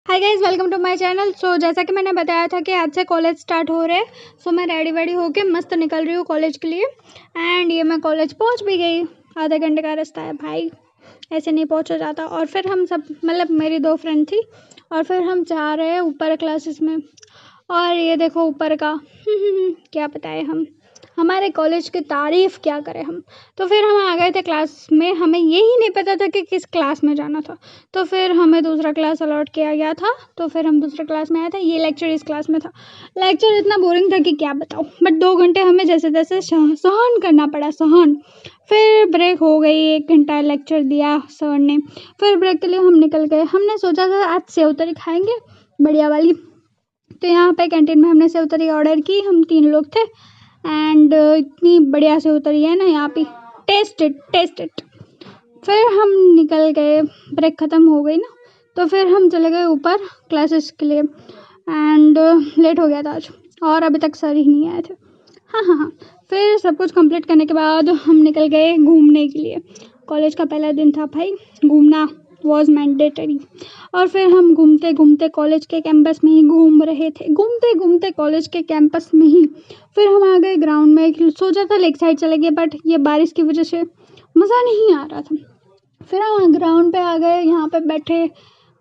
Hi guys, welcome to my channel. So जैसा कि मैंने बताया था कि आज से कॉलेज स्टार्ट हो रहे हैं। सो मैं रेडी वेडी होके मस्त निकल रही हूँ कॉलेज के लिए। एंड ये मैं कॉलेज पहुँच भी गई। आधे घंटे का रास्ता है भाई, ऐसे नहीं पहुँचा जाता। और फिर हम सब मतलब मेरी दो फ्रेंड थी और फिर हम जा रहे हैं ऊपर क्लासेस में। और ये देखो ऊपर का क्या बताएं हम, हमारे कॉलेज की तारीफ़ क्या करें हम। तो फिर हम आ गए थे क्लास में, हमें यही नहीं पता था कि किस क्लास में जाना था। तो फिर हमें दूसरा क्लास अलॉट किया गया था, तो फिर हम दूसरे क्लास में आए थे। ये लेक्चर इस क्लास में था। लेक्चर इतना बोरिंग था कि क्या बताऊँ, बट 2 घंटे हमें जैसे तैसे सहन करना पड़ा, सहन। फिर ब्रेक हो गई, 1 घंटा लेक्चर दिया सर ने। फिर ब्रेक के लिए हम निकल गए। हमने सोचा था आज सेव तरी खाएंगे बढ़िया वाली। तो यहाँ पे कैंटीन में हमने सेव तरी ऑर्डर की, हम 3 लोग थे। एंड इतनी बढ़िया सेव तरी है ना यहाँ पे, टेस्ट इट। फिर हम निकल गए, ब्रेक ख़त्म हो गई ना, तो फिर हम चले गए ऊपर क्लासेस के लिए। एंड लेट हो गया था आज और अभी तक सर ही नहीं आए थे। हाँ। फिर सब कुछ कंप्लीट करने के बाद हम निकल गए घूमने के लिए। कॉलेज का पहला दिन था भाई, घूमना वॉज मैंडेटरी। और फिर हम घूमते घूमते कॉलेज के कैंपस में ही घूम रहे थे, घूमते घूमते कॉलेज के कैंपस में ही। फिर हम आ गए ग्राउंड में। सोचा था लेक साइड चले गए, बट ये बारिश की वजह से मज़ा नहीं आ रहा था। फिर हम ग्राउंड पे आ गए, यहाँ पे बैठे,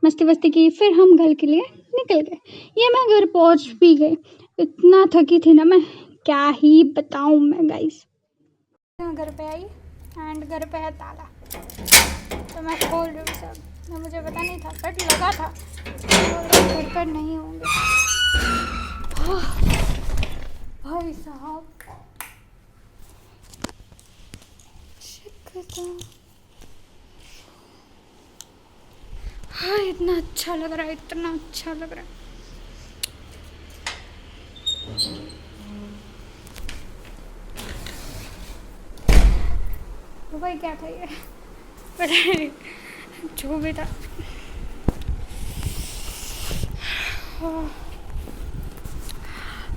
मस्ती वस्ती की। फिर हम घर के लिए निकल गए। ये मैं घर पहुँच भी गई, इतना थकी थी ना मैं, क्या ही बताऊँ मैं गाइस। घर पे आई एंड घर पे है ताला, तो मैं खोल रही हूँ सब। तो मुझे पता नहीं था, बट लगा था तो घर पर नहीं होंगे। भाई साहब हाँ, इतना अच्छा लग रहा है, इतना अच्छा लग रहा है। तो भाई क्या था ये, पता नहीं, जो भी था।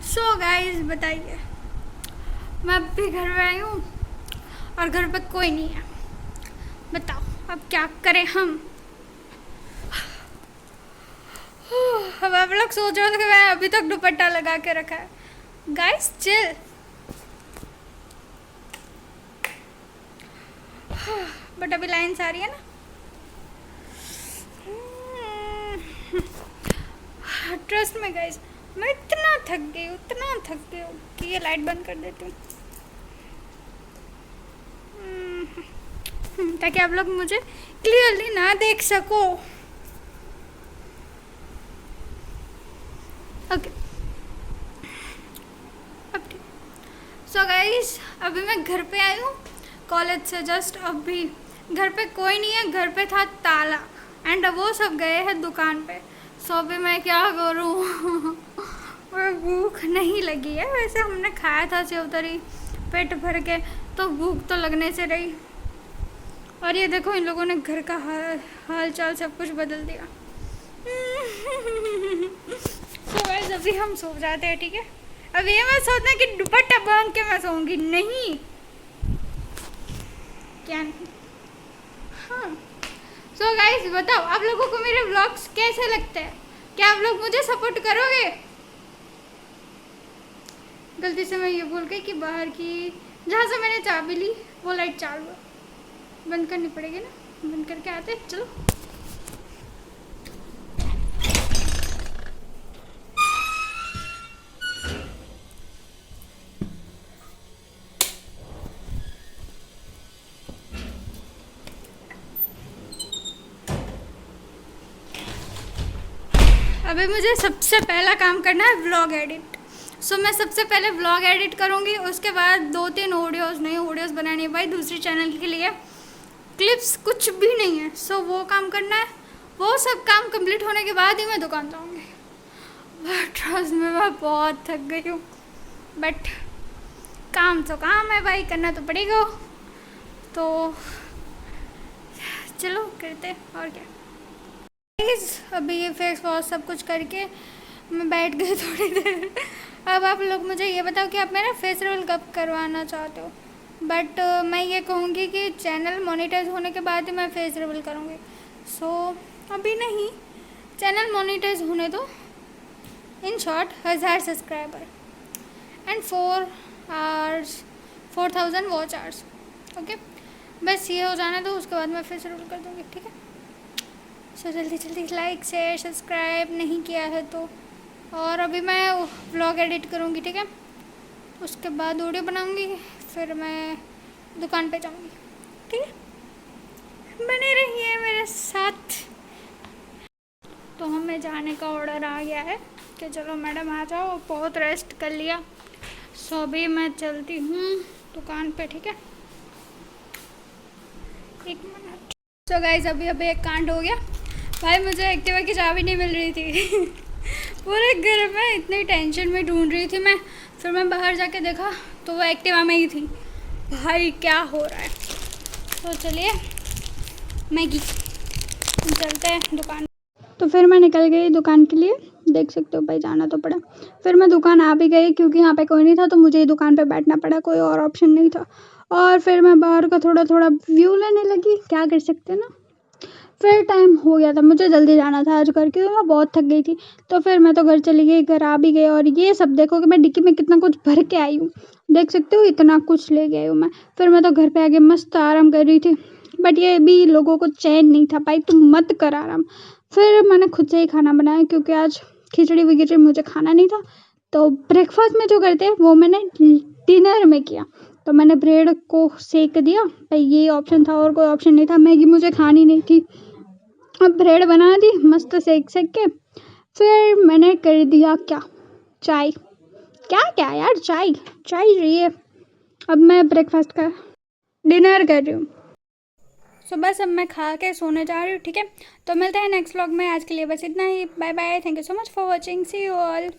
सो गाइस बताइए, मैं अब भी घर में आई हूँ और घर पे कोई नहीं है। बताओ अब क्या करें हम। अब आप लोग सोच रहे हो कि मैं अभी तक दुपट्टा लगा के रखा है। Guys chill. बट अभी लाइन्स आ रही है ना। ट्रस्ट में गाइस, मैं इतना थक गई हूँ कि ये लाइट बंद कर देती हूँ, ताकि आप लोग मुझे क्लियरली ना देख सको। ओके अब ठीक। सो गाइस अभी मैं घर पे आई हूँ कॉलेज से जस्ट अभी। घर पे कोई नहीं है, घर पे था ताला एंड वो सब गए हैं दुकान पे। सो अभी मैं क्या करूँ और भूख नहीं लगी है। वैसे हमने खाया था सेव तरी पेट भर के, तो भूख तो लगने से रही। और ये देखो इन लोगों ने घर का हाल चाल सब कुछ बदल दिया। सो गाइस अभी हम सो जाते हैं, ठीक है। अब ये मैं सोचना कि दुपट्टा बांध के मैं सोऊंगी, नहीं क्या नहीं। हाँ सो गाइस बताओ आप लोगों को मेरे व्लॉग्स कैसे लगते हैं, क्या आप लोग मुझे सपोर्ट करोगे। गलती से मैं ये बोल गई कि बाहर की जहाँ से मैंने चाबी ली वो लाइट चालू है, बंद करनी पड़ेगी ना, बंद करके आते हैं, चलो। अभी मुझे सबसे पहला काम करना है व्लॉग एडिट। सो मैं सबसे पहले व्लॉग एडिट करूँगी, उसके बाद 2-3 ऑडियोज़, नई ऑडियोज़ बनानी है भाई दूसरी चैनल के लिए। क्लिप्स कुछ भी नहीं है, सो वो काम करना है। वो सब काम कंप्लीट होने के बाद ही मैं दुकान जाऊँगी। बट ट्रस्ट में मैं बहुत थक गई हूँ, बट काम तो काम है भाई, करना तो पड़ेगा। तो चलो करते, और क्या। अभी ये फेस वॉश सब कुछ करके मैं बैठ गई थोड़ी देर। अब आप लोग मुझे ये बताओ कि आप मेरा फेस रिवील कब करवाना चाहते हो। बट मैं ये कहूँगी कि चैनल मोनेटाइज होने के बाद ही मैं फेस रिवील करूँगी। सो अभी नहीं, चैनल मोनेटाइज होने दो, in short 1000 subscriber and 4000 watch hours. Okay, बस ये हो जाने दो, उसके बाद मैं फिर से रोल कर दूँगी। ठीक है, सो जल्दी जल्दी लाइक शेयर सब्सक्राइब नहीं किया है तो। और अभी मैं व्लॉग एडिट करूँगी, ठीक है, उसके बाद ऑडियो बनाऊँगी, फिर मैं दुकान पे जाऊँगी। ठीक है, बने रहिए मेरे साथ। तो हमें जाने का ऑर्डर आ गया है कि चलो मैडम आ जाओ, बहुत रेस्ट कर लिया। सो अभी मैं चलती हूँ दुकान पे। ठीक है, एक मिनट। सो गाइस, अभी एक कांड हो गया भाई, मुझे एक्टिवा की चाबी नहीं मिल रही थी पूरे घर में इतनी टेंशन में ढूंढ रही थी मैं। फिर मैं बाहर जाके देखा तो वो एक्टिवा में ही थी। भाई क्या हो रहा है। तो चलिए मैगी चलते हैं दुकान। तो फिर मैं निकल गई दुकान के लिए, देख सकते हो भाई, जाना तो पड़ा। फिर मैं दुकान आ भी गई क्योंकि यहाँ पे कोई नहीं था, तो मुझे ही दुकान पे बैठना पड़ा, कोई और ऑप्शन नहीं था। और फिर मैं बाहर का थोड़ा थोड़ा व्यू लेने लगी, क्या कर सकते ना। फिर टाइम हो गया था, मुझे जल्दी जाना था आज घर, क्योंकि मैं बहुत थक गई थी। तो फिर मैं तो घर चली गई, घर आ भी गई। और ये सब देखो कि मैं डिक्की में कितना कुछ भर के आई हूँ, देख सकते हो इतना कुछ ले गई हूँ मैं। फिर मैं तो घर पे आके मस्त आराम कर रही थी, बट ये भी लोगों को चैन नहीं था, भाई तुम मत कर आराम। फिर मैंने खुद से ही खाना बनाया, क्योंकि आज खिचड़ी विचड़ी मुझे खाना नहीं था। तो ब्रेकफास्ट में जो करते हैं वो मैंने डिनर में किया। तो मैंने ब्रेड को सेक दिया, भाई ये ऑप्शन था और कोई ऑप्शन नहीं था। मैगी मुझे खानी नहीं थी, अब ब्रेड बना दी मस्त सेक सेक के। फिर मैंने कर दिया क्या, चाय। क्या यार, चाय चाहिए। अब मैं ब्रेकफास्ट का डिनर कर रही हूँ। सो बस अब मैं खा के सोने जा रही हूँ। ठीक है, तो मिलते हैं नेक्स्ट व्लॉग में। आज के लिए बस इतना ही, bye bye, thank you so much for watching, see you all.